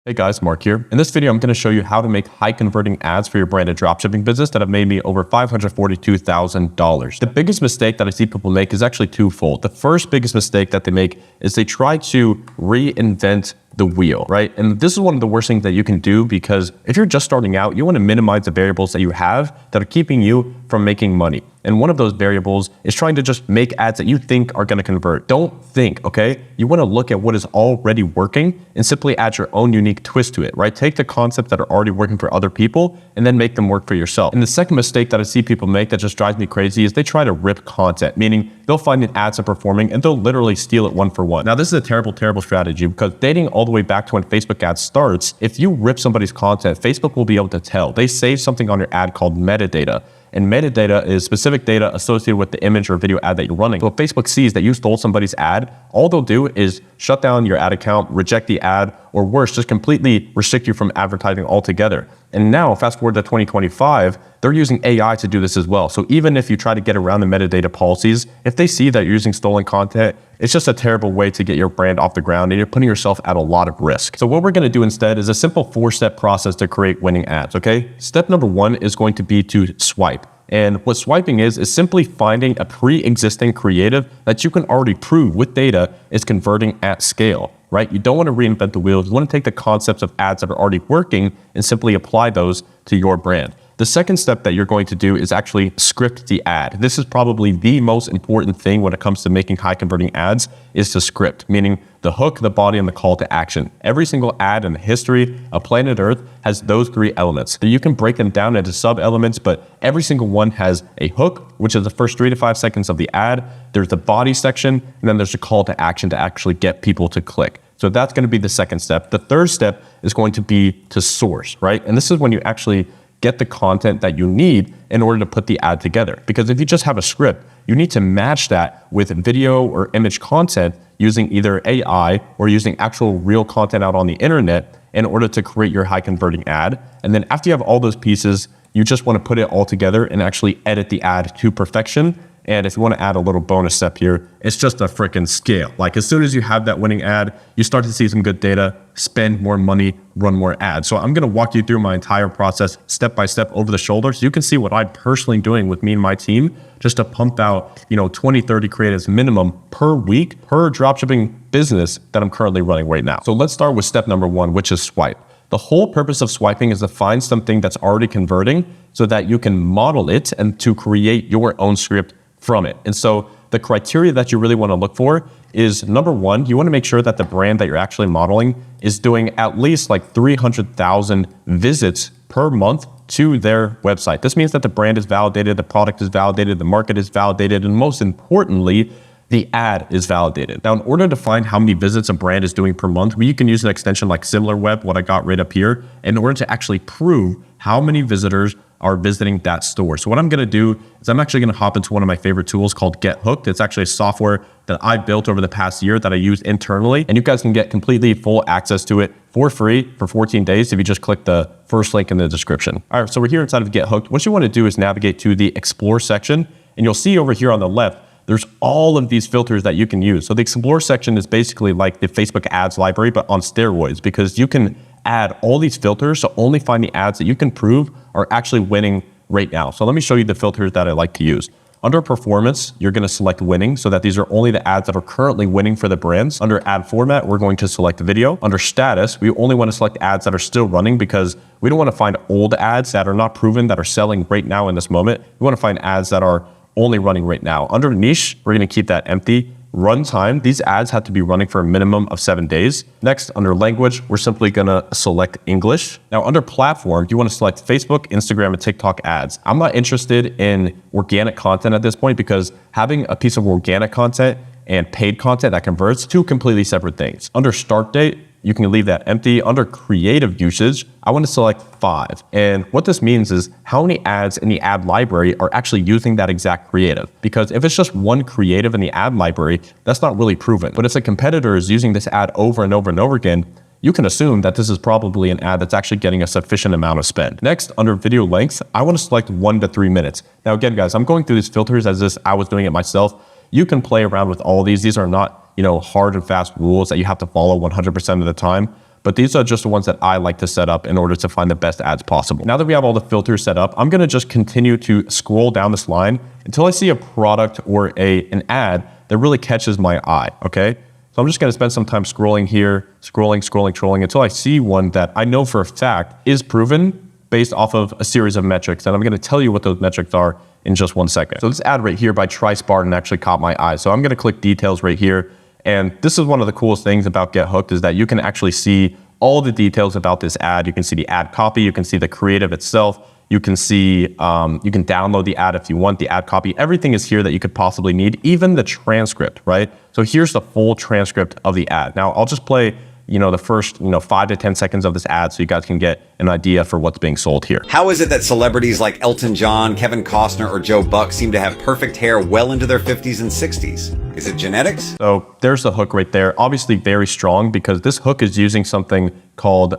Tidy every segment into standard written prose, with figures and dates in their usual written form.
Hey guys, Mark here. In this video, I'm going to show you how to make high converting ads for your branded dropshipping business that have made me over $542,000. The biggest mistake that I see people make is actually twofold. The first biggest mistake that they make is they try to reinvent the wheel, right? And this is one of the worst things that you can do, because if you're just starting out, you want to minimize the variables that you have that are keeping you from making money. And one of those variables is trying to just make ads that you think are going to convert. Don't think, okay? You want to look at what is already working and simply add your own unique twist to it, right? Take the concepts that are already working for other people and then make them work for yourself. And the second mistake that I see people make that just drives me crazy is they try to rip content, meaning they'll find an ads are performing and they'll literally steal it one for one. Now, this is a terrible, terrible strategy, because dating all the way back to when Facebook ads starts, if you rip somebody's content, Facebook will be able to tell. They save something on your ad called metadata. And metadata is specific data associated with the image or video ad that you're running. So if Facebook sees that you stole somebody's ad, all they'll do is shut down your ad account, reject the ad, or worse, just completely restrict you from advertising altogether. And now, fast forward to 2025, they're using AI to do this as well. So even if you try to get around the metadata policies, if they see that you're using stolen content, it's just a terrible way to get your brand off the ground, and you're putting yourself at a lot of risk. So what we're going to do instead is a simple 4-step process to create winning ads, okay? Step number 1 is going to be to swipe. And what swiping is simply finding a pre-existing creative that you can already prove with data is converting at scale, right? You don't want to reinvent the wheel. You want to take the concepts of ads that are already working and simply apply those to your brand. The second step that you're going to do is actually script the ad. This is probably the most important thing when it comes to making high converting ads, is to script, meaning the hook, the body, and the call to action. Every single ad in the history of planet Earth has those 3 elements. So you can break them down into sub-elements, but every single one has a hook, which is the first 3 to 5 seconds of the ad. There's the body section, and then there's a call to action to actually get people to click. So that's going to be the second step. The third step is going to be to source, right? And this is when you actually get the content that you need in order to put the ad together. Because if you just have a script, you need to match that with video or image content using either AI or using actual real content out on the internet in order to create your high converting ad. And then after you have all those pieces, you just want to put it all together and actually edit the ad to perfection. And if you want to add a little bonus step here, it's just a freaking scale. Like, as soon as you have that winning ad, you start to see some good data, spend more money, run more ads. So I'm going to walk you through my entire process step by step over the shoulder, so you can see what I'm personally doing with me and my team just to pump out, 20, 30 creatives minimum per week per dropshipping business that I'm currently running right now. So let's start with step number 1, which is swipe. The whole purpose of swiping is to find something that's already converting so that you can model it and to create your own script from it. And so the criteria that you really want to look for is, number 1, you want to make sure that the brand that you're actually modeling is doing at least like 300,000 visits per month to their website. This means that the brand is validated, the product is validated, the market is validated, and most importantly, the ad is validated. Now, in order to find how many visits a brand is doing per month, you can use an extension like SimilarWeb, what I got right up here, in order to actually prove how many visitors are visiting that store. So what I'm going to do is I'm actually going to hop into one of my favorite tools called Get Hooked. It's actually a software that I built over the past year that I use internally, and you guys can get completely full access to it for free for 14 days if you just click the first link in the description. All right, so we're here inside of Get Hooked. What you want to do is navigate to the Explore section, and you'll see over here on the left, there's all of these filters that you can use. So the Explore section is basically like the Facebook ads library, but on steroids, because you can add all these filters to only find the ads that you can prove are actually winning right now. So let me show you the filters that I like to use. Under performance, you're going to select winning, so that these are only the ads that are currently winning for the brands. Under ad format, we're going to select video. Under status, we only want to select ads that are still running, because we don't want to find old ads that are not proven, that are selling right now in this moment. We want to find ads that are only running right now. Under niche, we're going to keep that empty. Runtime, these ads have to be running for a minimum of 7 days. Next, under language, we're simply gonna select English. Now, under platform, you wanna select Facebook, Instagram, and TikTok ads. I'm not interested in organic content at this point, because having a piece of organic content and paid content that converts, 2 completely separate things. Under start date, you can leave that empty. Under creative usage, I want to select 5. And what this means is how many ads in the ad library are actually using that exact creative. Because if it's just one creative in the ad library, that's not really proven. But if a competitor is using this ad over and over and over again, you can assume that this is probably an ad that's actually getting a sufficient amount of spend. Next, under video length, I want to select 1 to 3 minutes. Now again, guys, I'm going through these filters as if I was doing it myself. You can play around with all of these. These are not, hard and fast rules that you have to follow 100% of the time. but these are just the ones that I like to set up in order to find the best ads possible. Now that we have all the filters set up, I'm gonna just continue to scroll down this line until I see a product or an ad that really catches my eye, okay? So I'm just gonna spend some time scrolling here, scrolling until I see one that I know for a fact is proven based off of a series of metrics. And I'm gonna tell you what those metrics are in just 1 second. So this ad right here by Try Spartan actually caught my eye. So I'm gonna click details right here. And this is one of the coolest things about Get Hooked is that you can actually see all the details about this ad. You can see the ad copy, you can see the creative itself, you can see, you can download the ad if you want, the ad copy. Everything is here that you could possibly need, even the transcript, right? So here's the full transcript of the ad. Now I'll just play the first 5 to 10 seconds of this ad so you guys can get an idea for what's being sold here. How is it that celebrities like Elton John, Kevin Costner, or Joe Buck seem to have perfect hair well into their 50s and 60s? Is it genetics? So there's the hook right there. Obviously very strong because this hook is using something called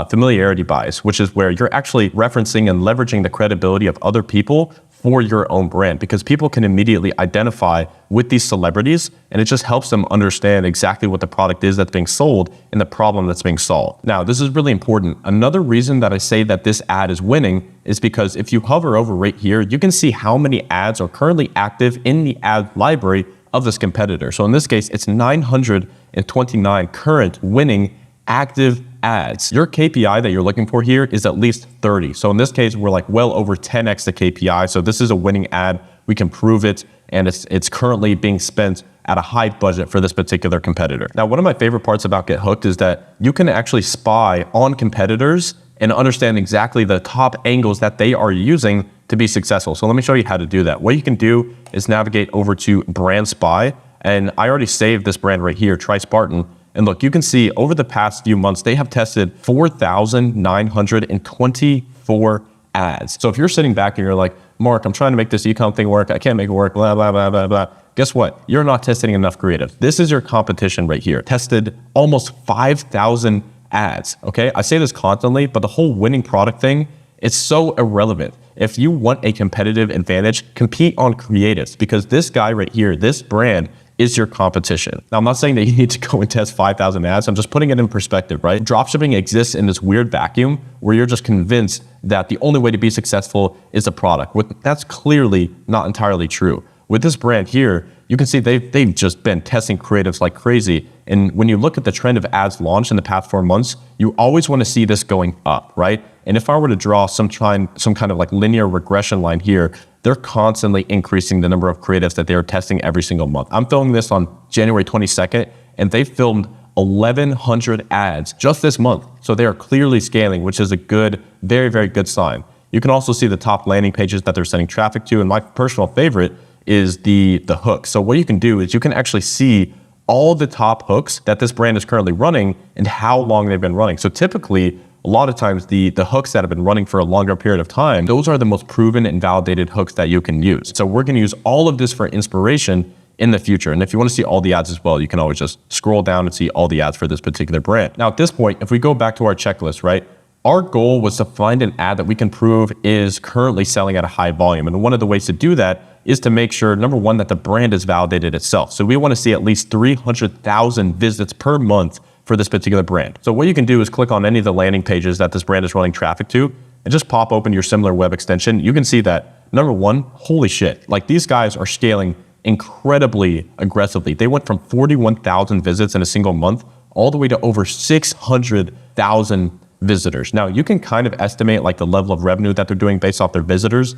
familiarity bias, which is where you're actually referencing and leveraging the credibility of other people for your own brand, because people can immediately identify with these celebrities and it just helps them understand exactly what the product is that's being sold and the problem that's being solved. Now, this is really important. Another reason that I say that this ad is winning is because if you hover over right here, you can see how many ads are currently active in the ad library of this competitor. So in this case, it's 929 current winning active ads. Your KPI that you're looking for here is at least 30. So in this case, we're like well over 10x the KPI. So this is a winning ad. We can prove it. And it's currently being spent at a high budget for this particular competitor. Now, one of my favorite parts about Get Hooked is that you can actually spy on competitors and understand exactly the top angles that they are using to be successful. So let me show you how to do that. What you can do is navigate over to Brand Spy. And I already saved this brand right here, Try Spartan. And look, you can see over the past few months, they have tested 4,924 ads. So if you're sitting back and you're like, Mark, I'm trying to make this e-com thing work. I can't make it work, blah, blah, blah, blah, blah. Guess what? You're not testing enough creative. This is your competition right here. Tested almost 5,000 ads, okay? I say this constantly, but the whole winning product thing, it's so irrelevant. If you want a competitive advantage, compete on creatives, because this guy right here, this brand, is your competition. Now, I'm not saying that you need to go and test 5,000 ads. I'm just putting it in perspective, right? Dropshipping exists in this weird vacuum where you're just convinced that the only way to be successful is a product. That's clearly not entirely true. With this brand here, you can see they've just been testing creatives like crazy. And when you look at the trend of ads launched in the past 4 months, you always want to see this going up, right? And if I were to draw some kind of like linear regression line here, they're constantly increasing the number of creatives that they're testing every single month. I'm filming this on January 22nd, and they filmed 1,100 ads just this month. So they are clearly scaling, which is a good, very, very good sign. You can also see the top landing pages that they're sending traffic to. And my personal favorite is the hook. So what you can do is you can actually see all the top hooks that this brand is currently running and how long they've been running. So typically, a lot of times the hooks that have been running for a longer period of time, those are the most proven and validated hooks that you can use. So we're gonna use all of this for inspiration in the future. And if you wanna see all the ads as well, you can always just scroll down and see all the ads for this particular brand. Now at this point, if we go back to our checklist, right? Our goal was to find an ad that we can prove is currently selling at a high volume. And one of the ways to do that is to make sure, number one, that the brand is validated itself. So we wanna see at least 300,000 visits per month for this particular brand. So what you can do is click on any of the landing pages that this brand is running traffic to and just pop open your similar web extension. You can see that, number one, holy shit, like these guys are scaling incredibly aggressively. They went from 41,000 visits in a single month all the way to over 600,000 visitors. Now you can kind of estimate like the level of revenue that they're doing based off their visitors.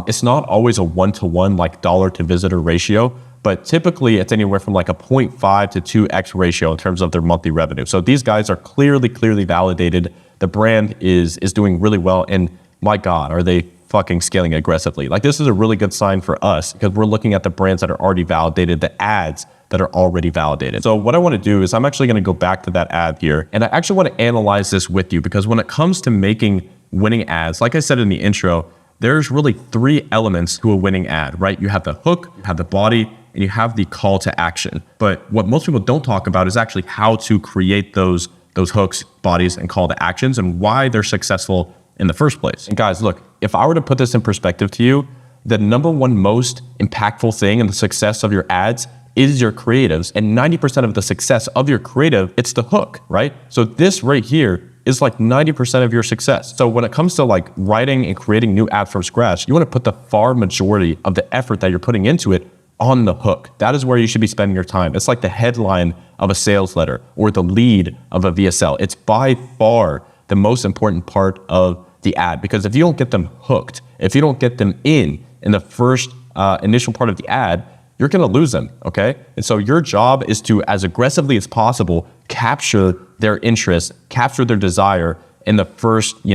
It's not always a 1-to-1 like dollar to visitor ratio, but typically it's anywhere from like a 0.5 to 2x ratio in terms of their monthly revenue. So these guys are clearly validated. The brand is doing really well, and my God, are they fucking scaling aggressively. Like this is a really good sign for us because we're looking at the brands that are already validated, the ads that are already validated. So what I want to do is I'm actually going to go back to that ad here, and I actually want to analyze this with you, because when it comes to making winning ads, like I said in the intro, there's really 3 elements to a winning ad, right? You have the hook, you have the body, and you have the call to action. But what most people don't talk about is actually how to create those hooks, bodies, and call to actions, and why they're successful in the first place. And guys, look, if I were to put this in perspective to you, the number one most impactful thing in the success of your ads is your creatives, and 90% of the success of your creative, it's the hook, right? So this right here is like 90% of your success. So when it comes to like writing and creating new ads from scratch, you want to put the far majority of the effort that you're putting into it on the hook. That is where you should be spending your time. It's like the headline of a sales letter or the lead of a VSL. It's by far the most important part of the ad, because if you don't get them hooked, if you don't get them in the first initial part of the ad, you're going to lose them, okay? And so your job is to, as aggressively as possible, capture their interest, capture their desire in the first, 3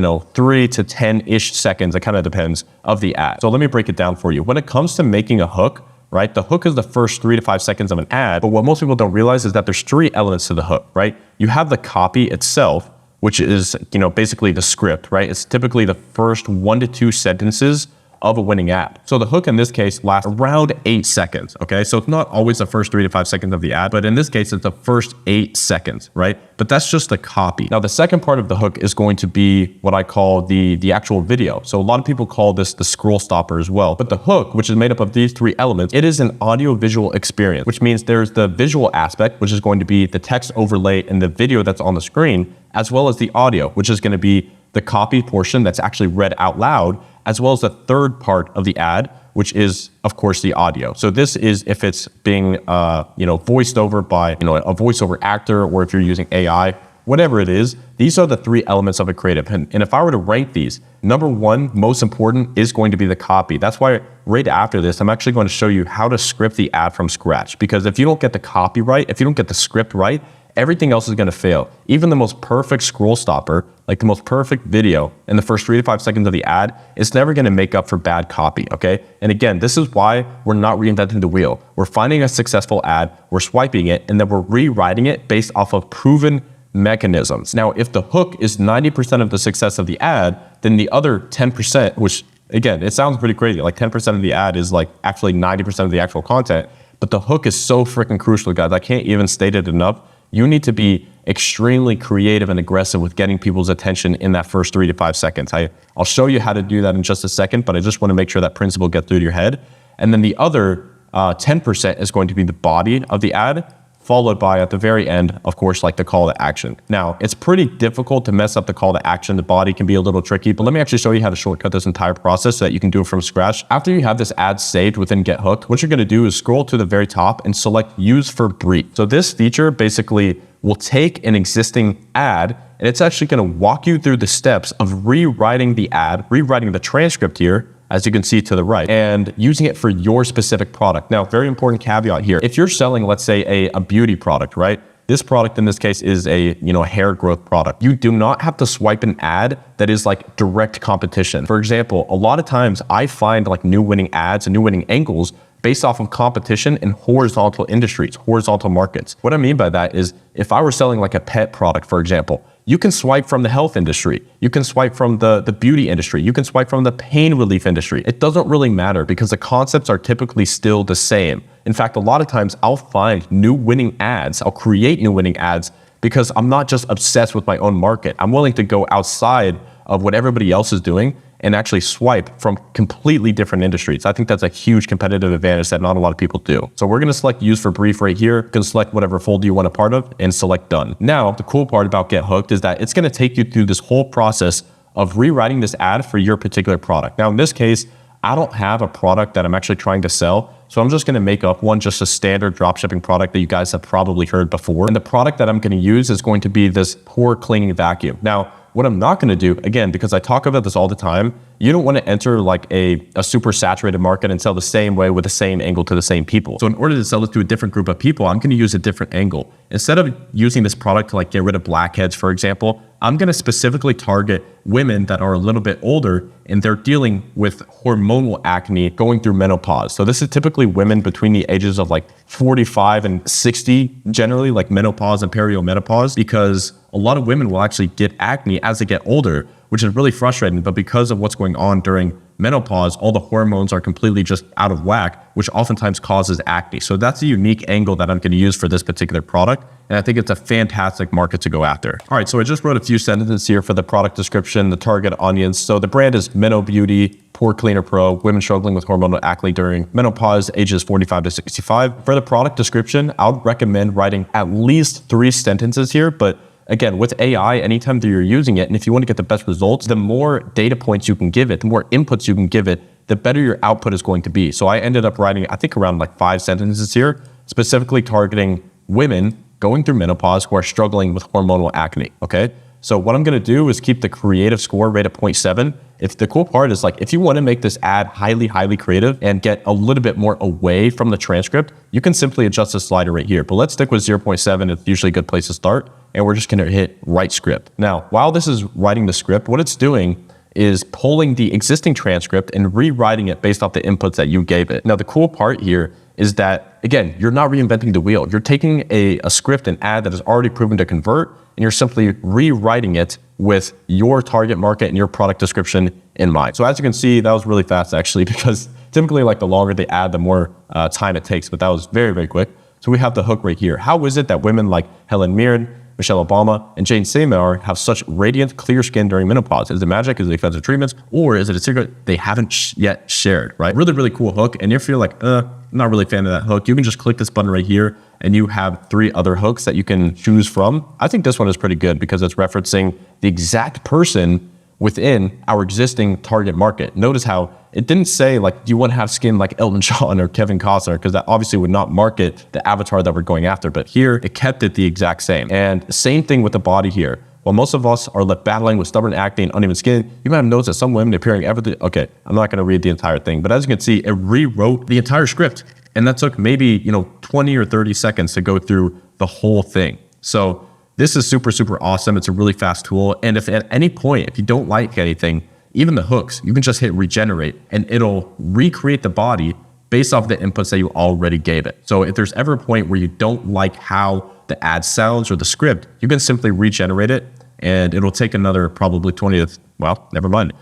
to 10-ish seconds, it kind of depends, of the ad. So let me break it down for you. When it comes to making a hook, right? The hook is the first 3 to 5 seconds of an ad, but what most people don't realize is that there's 3 elements to the hook, right? You have the copy itself, which is, basically the script, right? It's typically the first 1 to 2 sentences of a winning ad. So the hook in this case lasts around 8 seconds, okay? So it's not always the first 3 to 5 seconds of the ad, but in this case, it's the first 8 seconds, right? But that's just the copy. Now, the second part of the hook is going to be what I call the actual video. So a lot of people call this the scroll stopper as well. But the hook, which is made up of these 3 elements, it is an audio-visual experience, which means there's the visual aspect, which is going to be the text overlay and the video that's on the screen, as well as the audio, which is going to be the copy portion that's actually read out loud, as well as the third part of the ad, which is, of course, the audio. So this is if it's being, voiced over by, a voiceover actor, or if you're using AI, whatever it is, these are the 3 elements of a creative. And if I were to rank these, number 1, most important, is going to be the copy. That's why right after this, I'm actually going to show you how to script the ad from scratch. Because if you don't get the copy right, if you don't get the script right, everything else is going to fail. Even the most perfect scroll stopper, like the most perfect video in the first 3 to 5 seconds of the ad, it's never going to make up for bad copy, okay? And again, this is why we're not reinventing the wheel. We're finding a successful ad, we're swiping it, and then we're rewriting it based off of proven mechanisms. Now, if the hook is 90% of the success of the ad, then the other 10%, which again, it sounds pretty crazy, like 10% of the ad is like actually 90% of the actual content, but the hook is so freaking crucial, guys. I can't even state it enough. You need to be extremely creative and aggressive with getting people's attention in that first 3 to 5 seconds. I'll show you how to do that in just a second, but I just want to make sure that principle gets through to your head. And then the other 10% is going to be the body of the ad, followed by, at the very end, of course, like the call to action. Now, it's pretty difficult to mess up the call to action. The body can be a little tricky, but let me actually show you how to shortcut this entire process so that you can do it from scratch. After you have this ad saved within Get Hooked, what you're gonna do is scroll to the very top and select Use for Brief. So this feature basically will take an existing ad, and it's actually gonna walk you through the steps of rewriting the ad, rewriting the transcript here, as you can see to the right, and using it for your specific product. Now, very important caveat here. If you're selling, let's say, a beauty product, right? This product in this case is a hair growth product. You do not have to swipe an ad that is like direct competition. For example, a lot of times I find like new winning ads and new winning angles based off of competition in horizontal industries, horizontal markets. What I mean by that is if I were selling like a pet product, for example, you can swipe from the health industry. You can swipe from the beauty industry. You can swipe from the pain relief industry. It doesn't really matter because the concepts are typically still the same. In fact, a lot of times I'll find new winning ads. I'll create new winning ads because I'm not just obsessed with my own market. I'm willing to go outside of what everybody else is doing and actually swipe from completely different industries. I think that's a huge competitive advantage that not a lot of people do. So we're gonna select Use for Brief right here. You can select whatever folder you want a part of and select Done. Now, the cool part about Get Hooked is that it's gonna take you through this whole process of rewriting this ad for your particular product. Now, in this case, I don't have a product that I'm actually trying to sell, so I'm just gonna make up one, just a standard dropshipping product that you guys have probably heard before. And the product that I'm gonna use is going to be this pore cleaning vacuum. Now, what I'm not gonna do, again, because I talk about this all the time, you don't wanna enter like a super saturated market and sell the same way with the same angle to the same people. So in order to sell this to a different group of people, I'm gonna use a different angle. Instead of using this product to like get rid of blackheads, for example, I'm gonna specifically target women that are a little bit older and they're dealing with hormonal acne going through menopause. So this is typically women between the ages of like 45 and 60, generally like menopause and perimenopause, because a lot of women will actually get acne as they get older, which is really frustrating. But because of what's going on during menopause, all the hormones are completely just out of whack, which oftentimes causes acne. So that's a unique angle that I'm going to use for this particular product. And I think it's a fantastic market to go after. All right, so I just wrote a few sentences here for the product description, the target audience. So the brand is Minnow Beauty, Pore Cleaner Pro, women struggling with hormonal acne during menopause, ages 45 to 65. For the product description, I would recommend writing at least 3 sentences here, but again, with AI, anytime that you're using it, and if you want to get the best results, the more data points you can give it, the more inputs you can give it, the better your output is going to be. So I ended up writing, I think around like 5 sentences here, specifically targeting women going through menopause who are struggling with hormonal acne, okay? So what I'm gonna do is keep the creative score rate at 0.7. If the cool part is like, if you wanna make this ad highly, highly creative and get a little bit more away from the transcript, you can simply adjust the slider right here. But let's stick with 0.7, it's usually a good place to start. And we're just gonna hit write script. Now, while this is writing the script, what it's doing is pulling the existing transcript and rewriting it based off the inputs that you gave it. Now, the cool part here is that, again, you're not reinventing the wheel. You're taking a script, an ad that is already proven to convert, and you're simply rewriting it with your target market and your product description in mind. So as you can see, that was really fast actually, because typically like the longer the ad, the more time it takes, but that was very, very quick. So we have the hook right here. How is it that women like Helen Mirren, Michelle Obama, and Jane Seymour have such radiant, clear skin during menopause? Is it magic? Is it expensive treatments? Or is it a secret they haven't yet shared, right? Really, really cool hook. And if you're like, I'm not really a fan of that hook, you can just click this button right here and you have 3 other hooks that you can choose from. I think this one is pretty good because it's referencing the exact person within our existing target market. Notice how it didn't say like, do you want to have skin like Elton John or Kevin Costner? Because that obviously would not market the avatar that we're going after. But here it kept it the exact same. And same thing with the body here. While most of us are left battling with stubborn acne and uneven skin, you might have noticed that some women appearing everything. Okay, I'm not going to read the entire thing, but as you can see, it rewrote the entire script. And that took maybe, 20 or 30 seconds to go through the whole thing. So this is super, super awesome. It's a really fast tool. And if at any point, if you don't like anything, even the hooks, you can just hit regenerate and it'll recreate the body based off the inputs that you already gave it. So if there's ever a point where you don't like how the ad sounds or the script, you can simply regenerate it and it'll take another probably 20 to, well, never mind.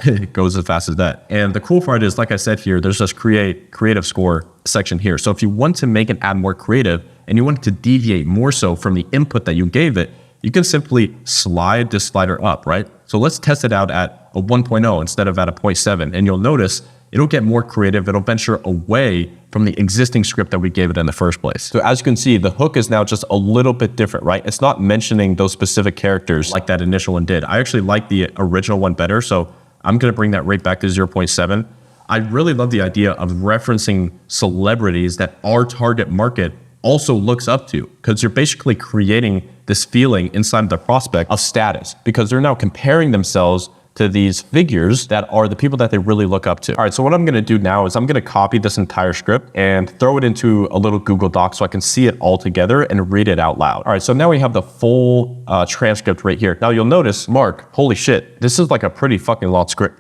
It goes as fast as that. And the cool part is, like I said here, there's this creative score section here. So if you want to make an ad more creative and you want it to deviate more so from the input that you gave it, you can simply slide this slider up, right? So let's test it out at a 1.0 instead of at a 0.7. And you'll notice it'll get more creative. It'll venture away from the existing script that we gave it in the first place. So as you can see, the hook is now just a little bit different, right? It's not mentioning those specific characters like that initial one did. I actually like the original one better. So I'm gonna bring that right back to 0.7. I really love the idea of referencing celebrities that our target market also looks up to, because you're basically creating this feeling inside of the prospect of status, because they're now comparing themselves to these figures that are the people that they really look up to. All right, so what I'm gonna do now is I'm gonna copy this entire script and throw it into a little Google Doc so I can see it all together and read it out loud. All right, so now we have the full transcript right here. Now you'll notice, Mark, holy shit, this is like a pretty fucking long script.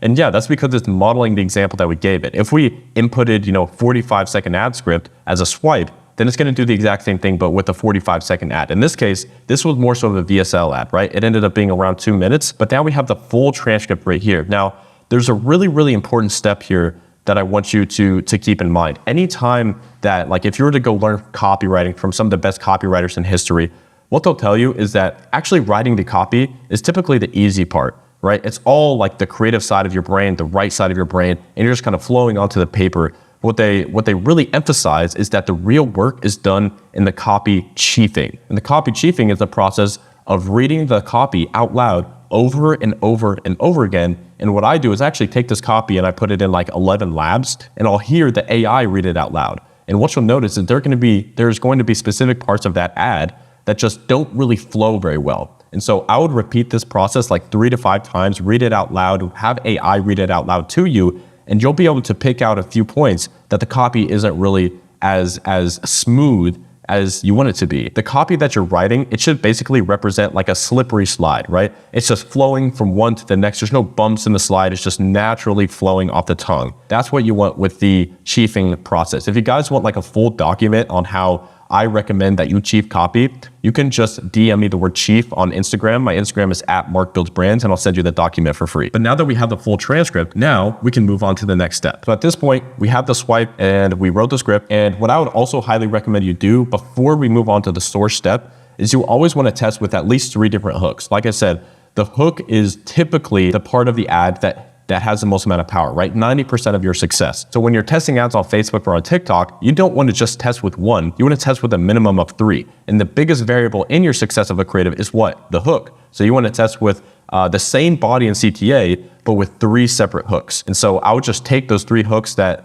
And yeah, that's because it's modeling the example that we gave it. If we inputted, 45-second ad script as a swipe, then it's gonna do the exact same thing, but with a 45-second ad. In this case, this was more so of a VSL ad, right? It ended up being around 2 minutes, but now we have the full transcript right here. Now, there's a really, really important step here that I want you to keep in mind. Anytime that, like if you were to go learn copywriting from some of the best copywriters in history, what they'll tell you is that actually writing the copy is typically the easy part, right? It's all like the creative side of your brain, the right side of your brain, and you're just kind of flowing onto the paper. What they really emphasize is that the real work is done in the copy chiefing. And the copy chiefing is the process of reading the copy out loud over and over and over again. And what I do is actually take this copy and I put it in like 11 labs and I'll hear the AI read it out loud. And what you'll notice is there's going to be specific parts of that ad that just don't really flow very well. And so I would repeat this process like 3 to 5 times, read it out loud, have AI read it out loud to you, and you'll be able to pick out a few points that the copy isn't really as smooth as you want it to be. The copy that you're writing, it should basically represent like a slippery slide, right? It's just flowing from one to the next. There's no bumps in the slide. It's just naturally flowing off the tongue. That's what you want with the chiefing process. If you guys want like a full document on how I recommend that you chief copy, you can just DM me the word chief on Instagram. My Instagram is @MarkBuildsBrands, and I'll send you the document for free. But now that we have the full transcript, now we can move on to the next step. So at this point, we have the swipe and we wrote the script. And what I would also highly recommend you do before we move on to the source step is you always want to test with at least 3 different hooks. Like I said, the hook is typically the part of the ad that has the most amount of power, right? 90% of your success. So when you're testing ads on Facebook or on TikTok, you don't want to just test with one. You want to test with a minimum of 3. And the biggest variable in your success of a creative is what? The hook. So you want to test with the same body and CTA, but with 3 separate hooks. And so I would just take those 3 hooks that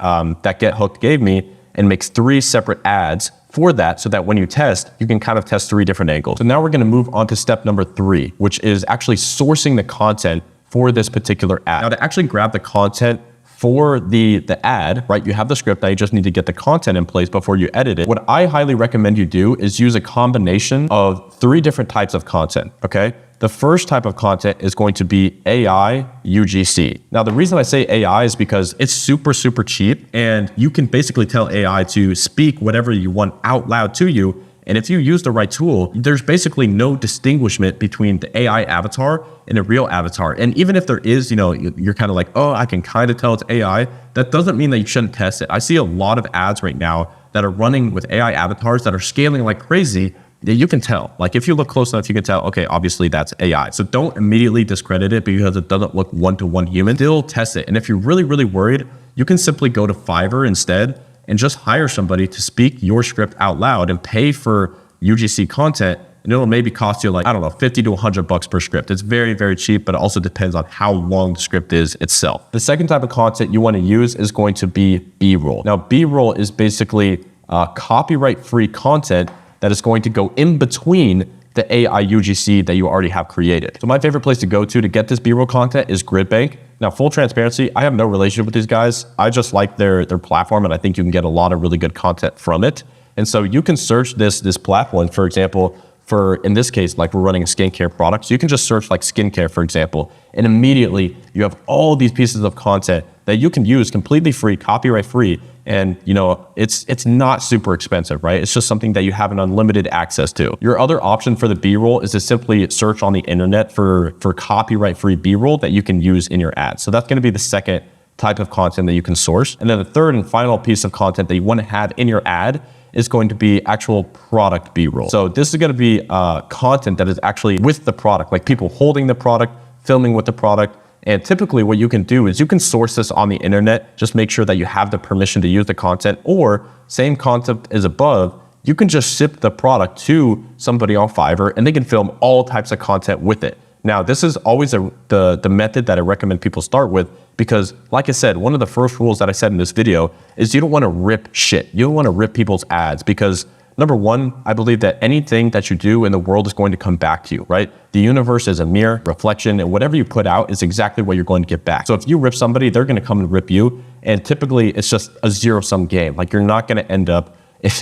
Get Hooked gave me and makes 3 separate ads for that, so that when you test, you can kind of test 3 different angles. So now we're going to move on to step number 3, which is actually sourcing the content for this particular ad. Now to actually grab the content for the ad, right? You have the script, now you just need to get the content in place before you edit it. What I highly recommend you do is use a combination of 3 different types of content, okay? The first type of content is going to be AI UGC. Now, the reason I say AI is because it's super, super cheap, and you can basically tell AI to speak whatever you want out loud to you. And if you use the right tool, there's basically no distinguishment between the AI avatar and a real avatar. And even if there is, you're kind of like, oh, I can kind of tell it's AI. That doesn't mean that you shouldn't test it. I see a lot of ads right now that are running with AI avatars that are scaling like crazy. You can tell, like if you look close enough, you can tell, okay, obviously that's AI. So don't immediately discredit it because it doesn't look one-to-one human. Still test it. And if you're really, really worried, you can simply go to Fiverr instead and just hire somebody to speak your script out loud and pay for UGC content. And it'll maybe cost you like, I don't know, 50 to 100 bucks per script. It's very, very cheap, but it also depends on how long the script is itself. The second type of content you want to use is going to be B-roll. Now, B-roll is basically copyright-free content that is going to go in between the AI UGC that you already have created. So my favorite place to go to get this B-roll content is GridBank. Now, full transparency, I have no relationship with these guys. I just like their platform, and I think you can get a lot of really good content from it. And so you can search this platform, for example, in this case, like we're running a skincare product. So you can just search like skincare, for example, and immediately you have all these pieces of content that you can use completely free, copyright free. And it's not super expensive, right? It's just something that you have an unlimited access to. Your other option for the B-roll is to simply search on the internet for copyright-free B-roll that you can use in your ads. So that's gonna be the second type of content that you can source. And then the third and final piece of content that you wanna have in your ad is going to be actual product B-roll. So this is gonna be content that is actually with the product, like people holding the product, filming with the product. And typically what you can do is you can source this on the internet, just make sure that you have the permission to use the content, or same concept as above, you can just ship the product to somebody on Fiverr and they can film all types of content with it. Now, this is always the method that I recommend people start with because, like I said, one of the first rules that I said in this video is you don't want to rip shit. You don't want to rip people's ads because number one, I believe that anything that you do in the world is going to come back to you, right? The universe is a mirror, reflection, and whatever you put out is exactly what you're going to get back. So if you rip somebody, they're going to come and rip you. And typically it's just a zero-sum game. Like you're not going to end up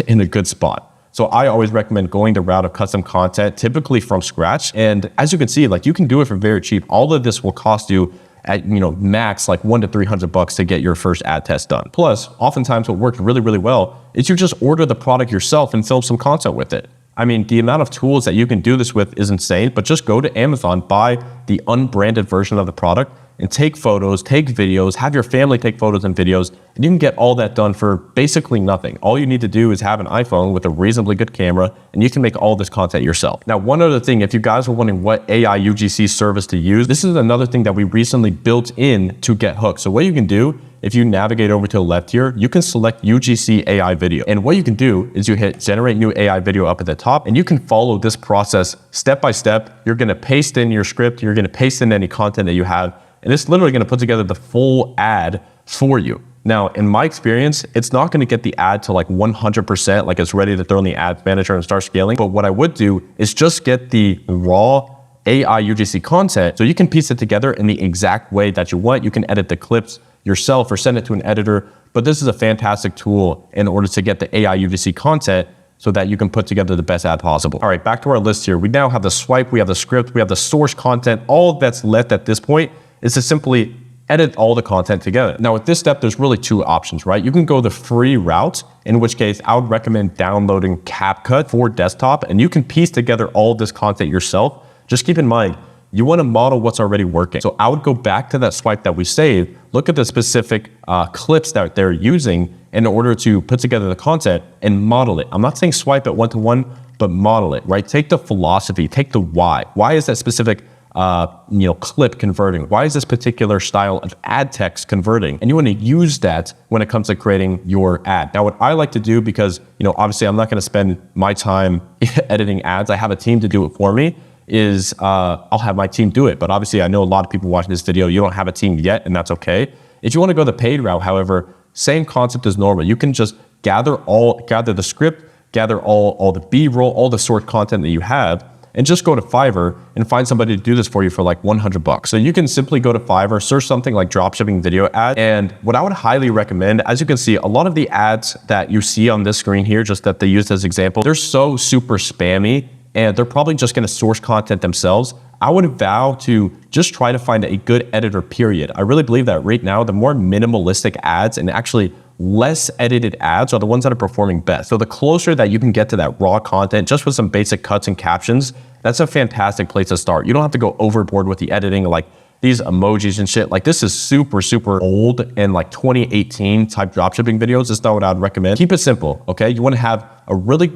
in a good spot. So I always recommend going the route of custom content, typically from scratch. And as you can see, like you can do it for very cheap. All of this will cost you at max like $100 to $300 to get your first ad test done. Plus, oftentimes what works really, really well is you just order the product yourself and film some content with it. I mean, the amount of tools that you can do this with is insane, but just go to Amazon, buy the unbranded version of the product and take photos, take videos, have your family take photos and videos, and you can get all that done for basically nothing. All you need to do is have an iPhone with a reasonably good camera, and you can make all this content yourself. Now, one other thing, if you guys were wondering what AI UGC service to use, this is another thing that we recently built in to Get Hooked. So what you can do, if you navigate over to the left here, you can select UGC AI video. And what you can do is you hit generate new AI video up at the top, and you can follow this process step by step. You're gonna paste in your script, you're gonna paste in any content that you have, and it's literally gonna put together the full ad for you. Now, in my experience, it's not gonna get the ad to like 100%, like it's ready to throw in the ad manager and start scaling. But what I would do is just get the raw AI UGC content so you can piece it together in the exact way that you want. You can edit the clips yourself or send it to an editor. But this is a fantastic tool in order to get the AI UGC content so that you can put together the best ad possible. All right, back to our list here. We now have the swipe, we have the script, we have the source content. All that's left at this point is to simply edit all the content together. Now with this step, there's really two options, right? You can go the free route, in which case I would recommend downloading CapCut for desktop, and you can piece together all of this content yourself. Just keep in mind, you want to model what's already working. So I would go back to that swipe that we saved, look at the specific clips that they're using in order to put together the content and model it. I'm not saying swipe it one-to-one, but model it, right? Take the philosophy, take the why. Why is that specific clip converting? Why is this particular style of ad text converting? And you want to use that when it comes to creating your ad. Now, what I like to do, because obviously I'm not going to spend my time editing ads, I have a team to do it for me, is I'll have my team do it. But obviously I know a lot of people watching this video, you don't have a team yet, and that's okay. If you want to go the paid route, however, same concept as normal. You can just gather the script, gather all the B-roll, all the source content that you have, and just go to Fiverr and find somebody to do this for you for like $100. So you can simply go to Fiverr, search something like dropshipping video ad. And what I would highly recommend, as you can see, a lot of the ads that you see on this screen here, just that they used as example, they're so super spammy and they're probably just gonna source content themselves. I would vow to just try to find a good editor, period. I really believe that right now, the more minimalistic ads and actually less edited ads are the ones that are performing best. So the closer that you can get to that raw content, just with some basic cuts and captions, that's a fantastic place to start. You don't have to go overboard with the editing, like these emojis and shit. Like this is super, super old and like 2018 type dropshipping videos. That's not what I'd recommend. Keep it simple, okay? You wanna have a really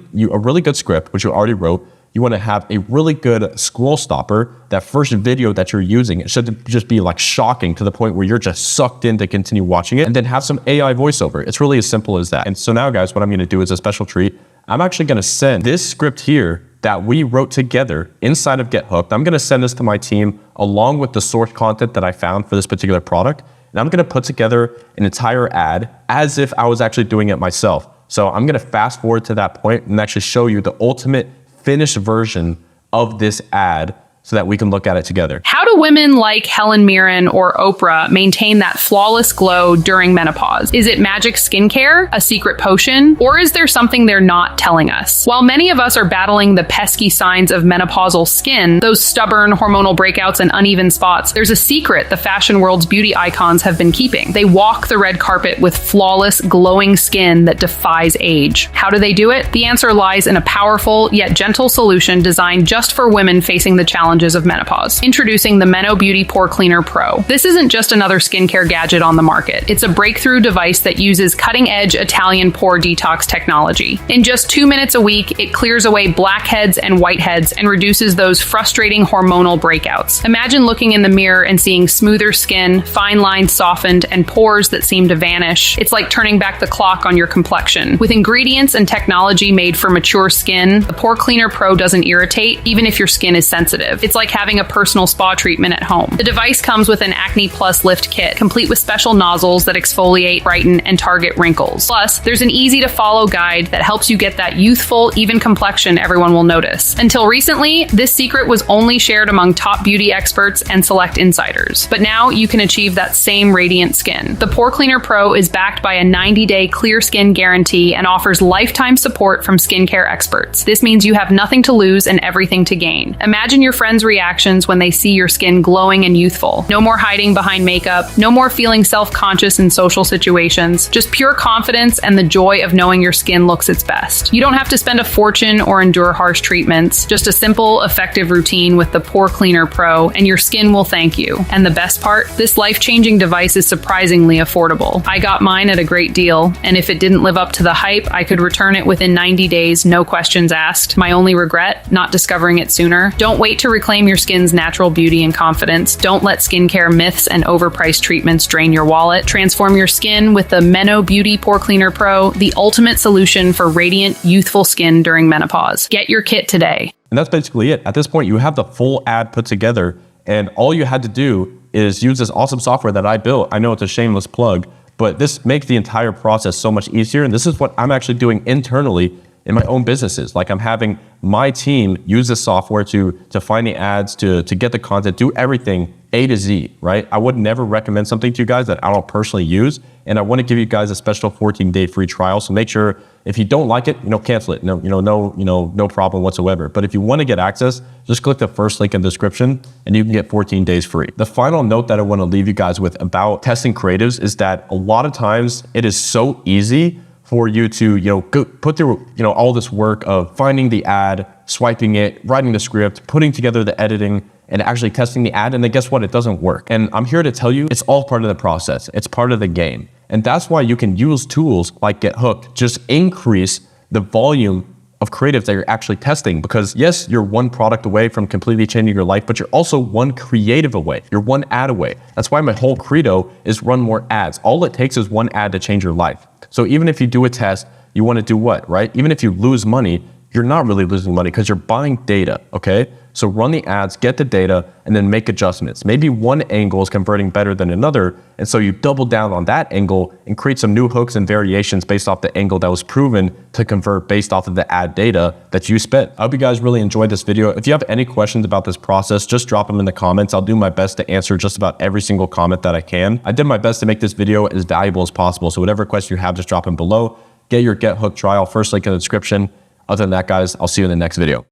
good script, which you already wrote. You want to have a really good scroll stopper. That first video that you're using, it should just be like shocking to the point where you're just sucked in to continue watching it, and then have some AI voiceover. It's really as simple as that. And so now guys, what I'm going to do is a special treat. I'm actually going to send this script here that we wrote together inside of Get Hooked. I'm going to send this to my team along with the source content that I found for this particular product. And I'm going to put together an entire ad as if I was actually doing it myself. So I'm going to fast forward to that point and actually show you the ultimate finished version of this ad so that we can look at it together. How do women like Helen Mirren or Oprah maintain that flawless glow during menopause? Is it magic skincare, a secret potion, or is there something they're not telling us? While many of us are battling the pesky signs of menopausal skin, those stubborn hormonal breakouts and uneven spots, there's a secret the fashion world's beauty icons have been keeping. They walk the red carpet with flawless, glowing skin that defies age. How do they do it? The answer lies in a powerful yet gentle solution designed just for women facing the challenges of menopause. Introducing the Meno Beauty Pore Cleaner Pro. This isn't just another skincare gadget on the market. It's a breakthrough device that uses cutting-edge Italian pore detox technology. In just 2 minutes a week, it clears away blackheads and whiteheads and reduces those frustrating hormonal breakouts. Imagine looking in the mirror and seeing smoother skin, fine lines softened, and pores that seem to vanish. It's like turning back the clock on your complexion. With ingredients and technology made for mature skin, the Pore Cleaner Pro doesn't irritate, even if your skin is sensitive. It's like having a personal spa treatment at home. The device comes with an Acne Plus Lift Kit, complete with special nozzles that exfoliate, brighten, and target wrinkles. Plus, there's an easy-to-follow guide that helps you get that youthful, even complexion everyone will notice. Until recently, this secret was only shared among top beauty experts and select insiders. But now you can achieve that same radiant skin. The Pore Cleaner Pro is backed by a 90-day clear skin guarantee and offers lifetime support from skincare experts. This means you have nothing to lose and everything to gain. Imagine your friends' reactions when they see your skin glowing and youthful. No more hiding behind makeup, no more feeling self-conscious in social situations, just pure confidence and the joy of knowing your skin looks its best. You don't have to spend a fortune or endure harsh treatments, just a simple, effective routine with the Pore Cleaner Pro, and your skin will thank you. And the best part? This life-changing device is surprisingly affordable. I got mine at a great deal, and if it didn't live up to the hype, I could return it within 90 days, no questions asked. My only regret? Not discovering it sooner. Don't wait to reclaim your skin's natural beauty and confidence. Don't let skincare myths and overpriced treatments drain your wallet. Transform your skin with the Meno Beauty Pore Cleaner Pro, the ultimate solution for radiant, youthful skin during menopause. Get your kit today. And that's basically it. At this point, you have the full ad put together, and all you had to do is use this awesome software that I built. I know it's a shameless plug, but this makes the entire process so much easier. And this is what I'm actually doing internally in my own businesses. Like, I'm having my team use this software to find the ads, to get the content, do everything A to Z, right? I would never recommend something to you guys that I don't personally use. And I want to give you guys a special 14-day free trial. So make sure if you don't like it, cancel it. No problem whatsoever. But if you want to get access, just click the first link in the description and you can get 14 days free. The final note that I want to leave you guys with about testing creatives is that a lot of times it is so easy for you to, put through, all this work of finding the ad, swiping it, writing the script, putting together the editing, and actually testing the ad. And then guess what? It doesn't work. And I'm here to tell you, it's all part of the process. It's part of the game. And that's why you can use tools like Get Hooked, just increase the volume of creatives that you're actually testing. Because yes, you're one product away from completely changing your life, but you're also one creative away. You're one ad away. That's why my whole credo is run more ads. All it takes is one ad to change your life. So even if you do a test, you want to do what, right? Even if you lose money, you're not really losing money because you're buying data, okay? So run the ads, get the data, and then make adjustments. Maybe one angle is converting better than another, and so you double down on that angle and create some new hooks and variations based off the angle that was proven to convert based off of the ad data that you spent. I hope you guys really enjoyed this video. If you have any questions about this process, just drop them in the comments. I'll do my best to answer just about every single comment that I can. I did my best to make this video as valuable as possible, so whatever question you have, just drop them below. Get your Get Hooked trial, first link in the description. Other than that, guys, I'll see you in the next video.